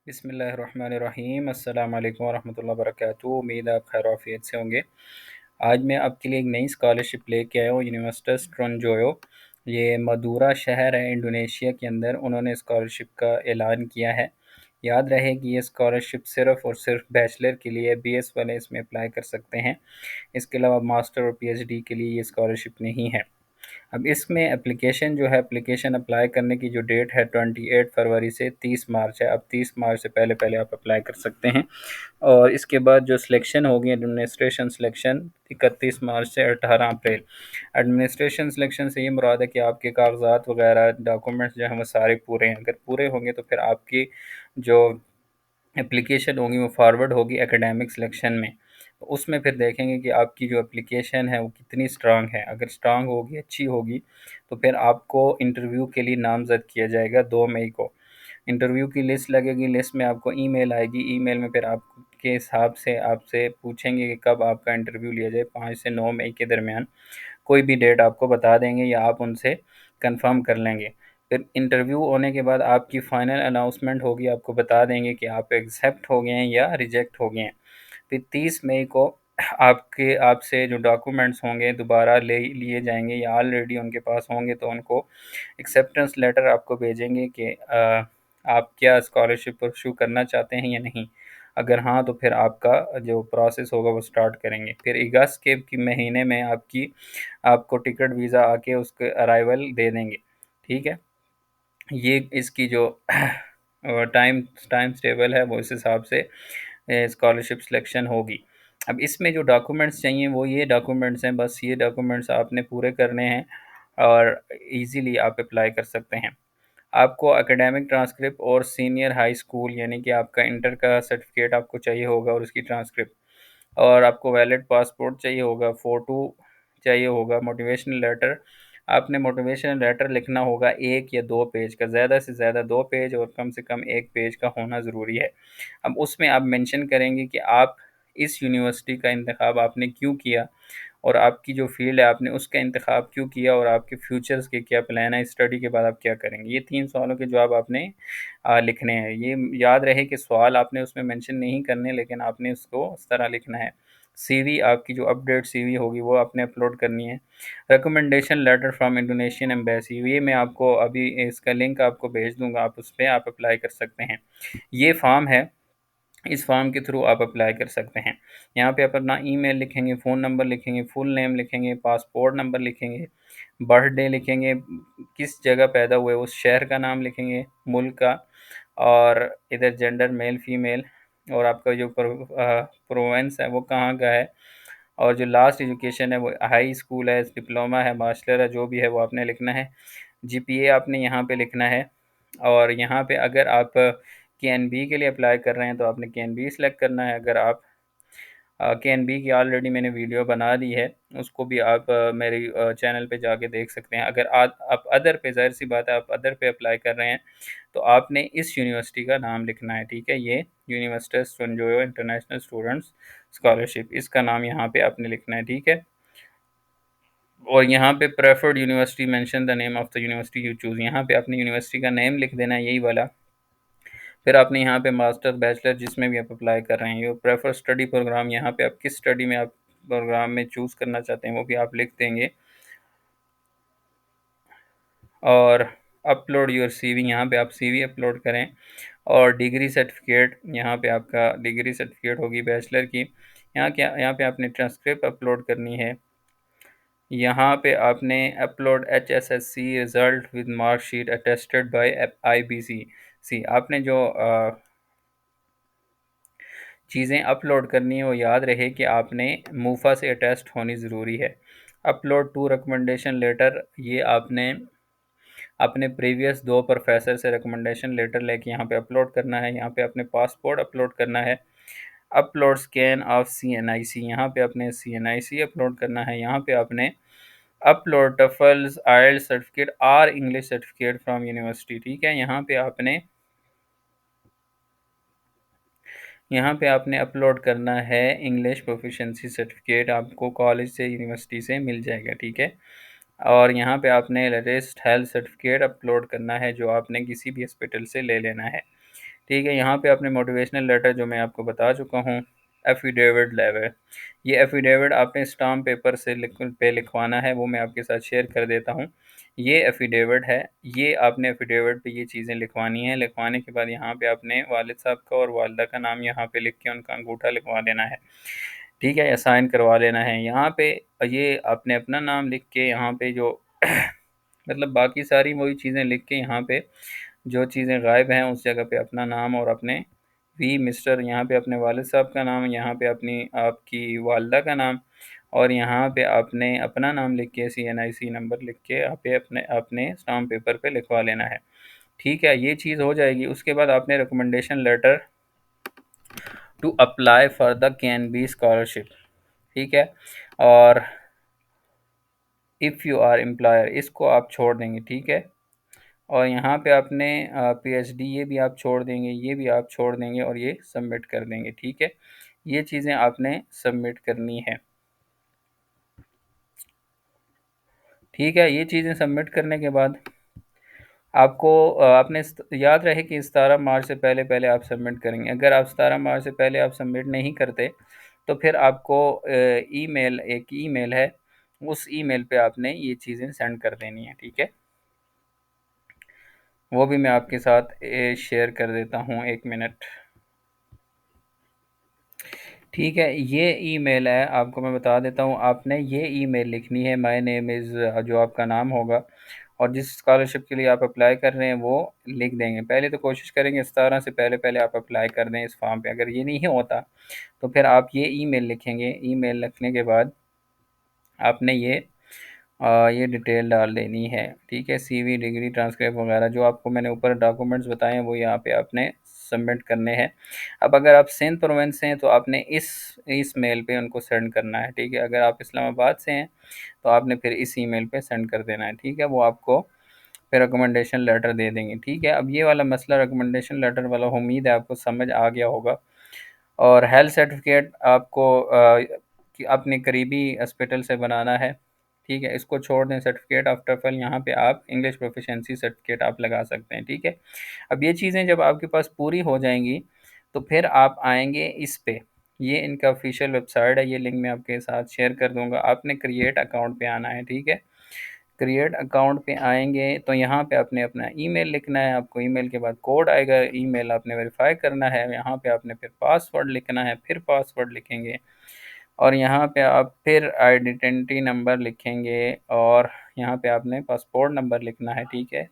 बिस्मिल्लाहिर्रहमानिर्रहीम अस्सलाम वालेकुम वरहमतुल्लाहि वबरकातुहू। उम्मीद है आप खैर आफियत से होंगे। आज मैं आपके लिए एक नई स्कॉलरशिप लेके आया हूँ, यूनिवर्सिटी ट्रोंजोयो। ये मदूरा शहर है इंडोनेशिया के अंदर। उन्होंने स्कॉलरशिप का ऐलान किया है। याद रहे कि ये स्कॉलरशिप सिर्फ़ और सिर्फ बैचलर के लिए, बीएस वाले इसमें अप्लाई कर सकते हैं। इसके अलावा मास्टर और पीएचडी के लिए ये स्कॉलरशिप नहीं है। अब इसमें एप्लीकेशन जो है, एप्लीकेशन अप्लाई करने की जो डेट है 28 फरवरी से 30 मार्च है। अब 30 मार्च से पहले पहले आप अप्लाई कर सकते हैं। और इसके बाद जो सिलेक्शन होगी, एडमिनिस्ट्रेशन सिलेक्शन 31 मार्च से 18 अप्रैल। एडमिनिस्ट्रेशन सिलेक्शन से ये मुराद है कि आपके कागजात वगैरह डॉक्यूमेंट्स जो हैं वो सारे पूरे हैं। अगर पूरे होंगे तो फिर आपकी जो एप्लीकेशन होगी वो फॉरवर्ड होगी एकेडमिक सिलेक्शन में। तो उसमें फिर देखेंगे कि आपकी जो एप्लीकेशन है वो कितनी स्ट्रांग है। अगर स्ट्रांग होगी, अच्छी होगी, तो फिर आपको इंटरव्यू के लिए नामज़द किया जाएगा 2 मई को। इंटरव्यू की लिस्ट लगेगी, लिस्ट में आपको ईमेल आएगी। ईमेल में फिर आपके हिसाब से आपसे पूछेंगे कि कब आपका इंटरव्यू लिया जाए। 5 से 9 मई के दरमियान कोई भी डेट आपको बता देंगे या आप उनसे कंफर्म कर लेंगे। फिर इंटरव्यू होने के बाद आपकी फ़ाइनल अनाउंसमेंट होगी, आपको बता देंगे कि आप एक्सेप्ट हो गए हैं या रिजेक्ट हो गए हैं। फिर 30 मई को आपसे जो डॉक्यूमेंट्स होंगे दोबारा ले लिए जाएंगे, या ऑलरेडी उनके पास होंगे तो उनको एक्सेप्टेंस लेटर आपको भेजेंगे कि आप क्या स्कॉलरशिप परस्यू करना चाहते हैं या नहीं। अगर हाँ, तो फिर आपका जो प्रोसेस होगा वो स्टार्ट करेंगे। फिर अगस्त के महीने में आपको टिकट वीज़ा आके उसके अराइवल दे देंगे। ठीक है, ये इसकी जो टाइम टाइम टेबल है वो इस हिसाब से स्कॉलरशिप सिलेक्शन होगी। अब इसमें जो डॉक्यूमेंट्स चाहिए वो ये डॉक्यूमेंट्स हैं, बस ये डॉक्यूमेंट्स आपने पूरे करने हैं और इजीली आप अप्लाई कर सकते हैं। आपको एकेडमिक ट्रांसक्रिप्ट और सीनियर हाई स्कूल यानी कि आपका इंटर का सर्टिफिकेट आपको चाहिए होगा और उसकी ट्रांसक्रिप्ट, और आपको वैलिड पासपोर्ट चाहिए होगा, फ़ोटो चाहिए होगा, मोटिवेशनल लेटर। आपने मोटिवेशनल लेटर लिखना होगा 1 या 2 पेज का, ज़्यादा से ज़्यादा 2 पेज और कम से कम 1 पेज का होना ज़रूरी है। अब उसमें आप मेंशन करेंगे कि आप इस यूनिवर्सिटी का इंतखाब आपने क्यों किया, और आपकी जो फ़ील्ड है आपने उसका इंतखाब क्यों किया, और आपके फ्यूचर्स के क्या प्लान है, स्टडी के बाद आप क्या करेंगे। ये 3 सवालों के जवाब आपने लिखने हैं। ये याद रहे कि सवाल आपने उसमें मेंशन नहीं करने, लेकिन आपने उसको इस तरह लिखना है। सीवी, आपकी जो अपडेट सीवी होगी वो आपने अपलोड करनी है। Recommendation letter from Indonesian embassy, ये मैं आपको अभी इसका लिंक आपको भेज दूँगा, आप उस पे आप अप्लाई कर सकते हैं। ये फ़ॉर्म है, इस फॉर्म के थ्रू आप अप्लाई कर सकते हैं। यहाँ पे आप अपना ईमेल लिखेंगे, फ़ोन नंबर लिखेंगे, फुल नेम लिखेंगे, पासपोर्ट नंबर लिखेंगे, बर्थडे लिखेंगे, किस जगह पैदा हुए उस शहर का नाम लिखेंगे, मुल्क का, और इधर जेंडर मेल फीमेल, और आपका जो प्रोवेंस है वो कहाँ का है, और जो लास्ट एजुकेशन है वो हाई स्कूल है, डिप्लोमा है, मास्टर है, जो भी है वो आपने लिखना है। जीपीए आपने यहाँ पे लिखना है। और यहाँ पे अगर आप केएनबी के लिए अप्लाई कर रहे हैं तो आपने केएनबी सेलेक्ट करना है। अगर आप केएनबी की ऑलरेडी मैंने वीडियो बना दी है, उसको भी आप मेरी चैनल पे जाके देख सकते हैं। अगर आप अदर पे, ज़ाहिर सी बात है आप अदर पे अप्लाई कर रहे हैं, तो आपने इस यूनिवर्सिटी का नाम लिखना है। ठीक है, ये यूनिवर्सिटी संजोयो इंटरनेशनल स्टूडेंट्स स्कॉलरशिप, इसका नाम यहाँ पे आपने लिखना है। ठीक है, और यहाँ पे preferred university mention the name of the university you choose, यहाँ पे अपनी यूनिवर्सिटी का नेम लिख देना है, यही वाला। फिर आपने यहाँ पे मास्टर बैचलर जिसमें भी आप अप्लाई कर रहे हैं, ये प्रेफर स्टडी प्रोग्राम, यहाँ पे आप किस स्टडी में आप प्रोग्राम में चूज़ करना चाहते हैं वो भी आप लिख देंगे। और अपलोड योर सीवी, यहाँ पे आप सीवी अपलोड करें। और डिग्री सर्टिफिकेट, यहाँ पे आपका डिग्री सर्टिफिकेट होगी बैचलर की। यहाँ पे आपने ट्रांसक्रिप्ट अपलोड करनी है। यहाँ पे आपने upload HSSC result with marksheet attested bye IBC. आपने जो चीज़ें अपलोड करनी है वो याद रहे कि आपने मूफा से अटेस्ट होनी ज़रूरी है। अपलोड टू रिकमेंडेशन लेटर, ये आपने अपने प्रीवियस 2 प्रोफेसर से रिकमेंडेशन लेटर लेके यहाँ पे अपलोड करना है। यहाँ पे अपने पासपोर्ट अपलोड करना है। अपलोड स्कैन ऑफ सीएनआईसी, यहाँ पे अपने सीएनआईसी अपलोड करना है। यहाँ पे आपने अपलोड टफल्स आइल्स सर्टिफिकेट और इंग्लिश सर्टिफिकेट फ्रॉम यूनिवर्सिटी। ठीक है, यहाँ पे आपने अपलोड करना है इंग्लिश प्रोफिशिएंसी सर्टिफिकेट, आपको कॉलेज से यूनिवर्सिटी से मिल जाएगा। ठीक है, और यहाँ पे आपने लेटेस्ट हेल्थ सर्टिफिकेट अपलोड करना है जो आपने किसी भी हॉस्पिटल से ले लेना है। ठीक है, यहाँ पे आपने मोटिवेशनल लेटर जो मैं आपको बता चुका हूँ, एफिडेविट लेटर, ये एफिडेविट आपने स्टाम्प पेपर से लिखवाना है, वो मैं आपके साथ शेयर कर देता हूँ। ये एफिडेविट है, ये आपने एफिडेविट पे ये चीज़ें लिखवानी है। लिखवाने के बाद यहाँ पे आपने वालिद साहब का और वालदा का नाम यहाँ पे लिख के उनका अंगूठा लिखवा देना है, ठीक है, या साइन करवा लेना है। यहाँ पे ये आपने अपना नाम लिख के यहाँ पे जो मतलब बाकी सारी वही चीज़ें लिख के यहाँ पे जो चीज़ें गायब हैं उस जगह पे अपना नाम और अपने वी मिस्टर यहाँ पे अपने वालिद साहब का नाम, यहाँ पे अपनी आपकी वालदा का नाम, और यहाँ पे आपने अपना नाम लिख के CNIC नंबर लिख के यहाँ पे अपने अपने स्टाम्प पेपर पे लिखवा लेना है। ठीक है, ये चीज़ हो जाएगी। उसके बाद आपने recommendation letter to apply for the KNB scholarship, ठीक है, और इफ़ यू आर एम्प्लॉयर, इसको आप छोड़ देंगे, ठीक है, और यहाँ पे आपने PhD ये भी आप छोड़ देंगे, ये भी आप छोड़ देंगे और ये सबमिट कर देंगे, ठीक है। ये चीज़ें आपने सबमिट करनी है, ठीक है। ये चीज़ें सबमिट करने के बाद आपको आपने याद रहे कि 17 मार्च से पहले पहले आप सबमिट करेंगे। अगर आप 17 मार्च से पहले आप सबमिट नहीं करते तो फिर आपको ईमेल, एक ईमेल है, उस ईमेल पे आपने ये चीज़ें सेंड कर देनी है, ठीक है। वो भी मैं आपके साथ शेयर कर देता हूँ, 1 मिनट। ठीक है, ये ईमेल है, आपको मैं बता देता हूँ, आपने ये ईमेल लिखनी है, माय नेम इज़, जो आपका नाम होगा और जिस स्कॉलरशिप के लिए आप अप्लाई कर रहे हैं वो लिख देंगे। पहले तो कोशिश करेंगे 17 से पहले पहले आप अप्लाई कर दें इस फॉर्म पे। अगर ये नहीं होता तो फिर आप ये ईमेल लिखेंगे। ईमेल लिखने के बाद आपने ये डिटेल डाल देनी है, ठीक है। CV, डिग्री, ट्रांसक्रिप्ट वगैरह जो आपको मैंने ऊपर डॉक्यूमेंट्स बताए हैं वो यहाँ पे आपने सबमिट करने हैं। अब अगर आप सिंध प्रोविंस से हैं तो आपने इस मेल पे उनको सेंड करना है, ठीक है। अगर आप इस्लामाबाद से हैं तो आपने फिर इस ईमेल पे सेंड कर देना है, ठीक है। वो आपको फिर रिकमेंडेशन लेटर दे देंगे, ठीक है। अब ये वाला मसला रिकमेंडेशन लेटर वाला उम्मीद है आपको समझ आ गया होगा। और हेल्थ सर्टिफिकेट आपको कि अपने करीबी हॉस्पिटल से बनाना है, ठीक है। इसको छोड़ दें, सर्टिफिकेट ऑफ टफल, यहाँ पे आप इंग्लिश प्रोफिशिएंसी सर्टिफिकेट आप लगा सकते हैं, ठीक है। अब ये चीज़ें जब आपके पास पूरी हो जाएंगी तो फिर आप आएंगे इस पे, ये इनका ऑफिशियल वेबसाइट है, ये लिंक मैं आपके साथ शेयर कर दूंगा। आपने क्रिएट अकाउंट पे आना है, ठीक है। क्रिएट अकाउंट पे आएंगे तो यहाँ पे आपने अपना ईमेल लिखना है, आपको ईमेल के बाद कोड आएगा, ईमेल आपने वेरीफाई करना है, यहाँ पे आपने फिर पासवर्ड लिखना है, फिर पासवर्ड लिखेंगे और यहाँ पे आप फिर आइडेंटिटी नंबर लिखेंगे और यहाँ पे आपने पासपोर्ट नंबर लिखना है, ठीक है।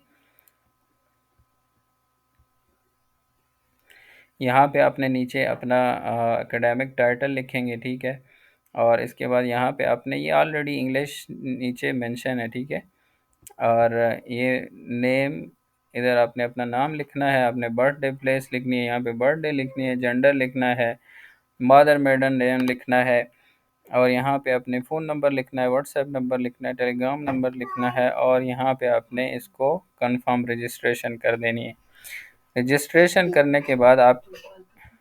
यहाँ पे आपने नीचे अपना एकेडमिक टाइटल लिखेंगे, ठीक है। और इसके बाद यहाँ पे आपने ये ऑलरेडी इंग्लिश नीचे मेंशन है, ठीक है। और ये नेम, इधर आपने अपना नाम लिखना है, आपने बर्थडे प्लेस लिखनी है, यहाँ पे बर्थडे लिखनी है, जेंडर लिखना है, मदर मेडन नेम लिखना है, और यहाँ पे अपने फ़ोन नंबर लिखना है, व्हाट्सएप नंबर लिखना है, टेलीग्राम नंबर लिखना है, और यहाँ पे आपने इसको कंफर्म रजिस्ट्रेशन कर देनी है। रजिस्ट्रेशन करने के बाद आप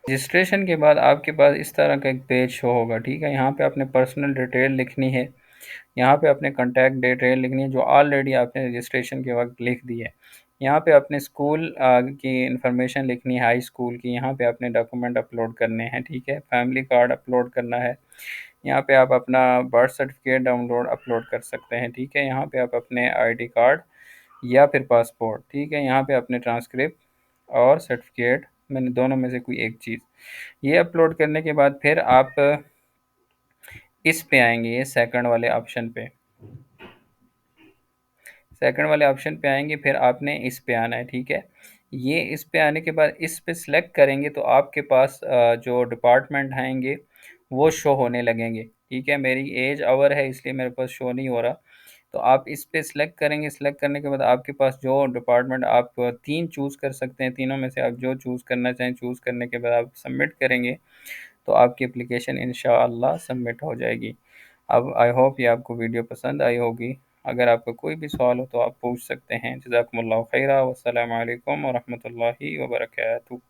रजिस्ट्रेशन के बाद आपके पास इस तरह का एक पेज शो होगा, ठीक है। यहाँ पे आपने पर्सनल डिटेल लिखनी है, यहाँ पे अपने कॉन्टैक्ट डिटेल लिखनी है जो ऑलरेडी आपने रजिस्ट्रेशन के वक्त लिख दी है। यहाँ पे अपने स्कूल की इंफॉर्मेशन लिखनी है, हाई स्कूल की। यहाँ पे अपने डॉक्यूमेंट अपलोड करने हैं, ठीक है। फैमिली कार्ड अपलोड करना है। यहाँ पे आप अपना बर्थ सर्टिफिकेट डाउनलोड अपलोड कर सकते हैं, ठीक है। यहाँ पे आप अपने ID कार्ड या फिर पासपोर्ट, ठीक है। यहाँ पे अपने ट्रांसक्रिप्ट और सर्टिफिकेट, मैंने दोनों में से कोई एक चीज़, ये अपलोड करने के बाद फिर आप इस पे आएंगे, ये सेकंड वाले ऑप्शन पे, सेकंड वाले ऑप्शन पे आएंगे, फिर आपने इस पे आना है, ठीक है। ये इस पे आने के बाद इस पे सिलेक्ट करेंगे तो आपके पास जो डिपार्टमेंट आएंगे वो शो होने लगेंगे, ठीक है। मेरी एज आवर है इसलिए मेरे पास शो नहीं हो रहा। तो आप इस पे सिलेक्ट करेंगे, सिलेक्ट करने के बाद आपके पास जो डिपार्टमेंट, आप 3 चूज़ कर सकते हैं, तीनों में से आप जो चूज़ करना चाहें चूज़ करने के बाद आप सबमिट करेंगे तो आपकी एप्लीकेशन इंशाअल्लाह सबमिट हो जाएगी। अब आई होप ये आपको वीडियो पसंद आई होगी। अगर आपका कोई भी सवाल हो तो आप पूछ सकते हैं। जज़ाकुमुल्लाह खैरा, वस्सलामु अलैकुम वरहमतुल्लाहि वबरकातुहू।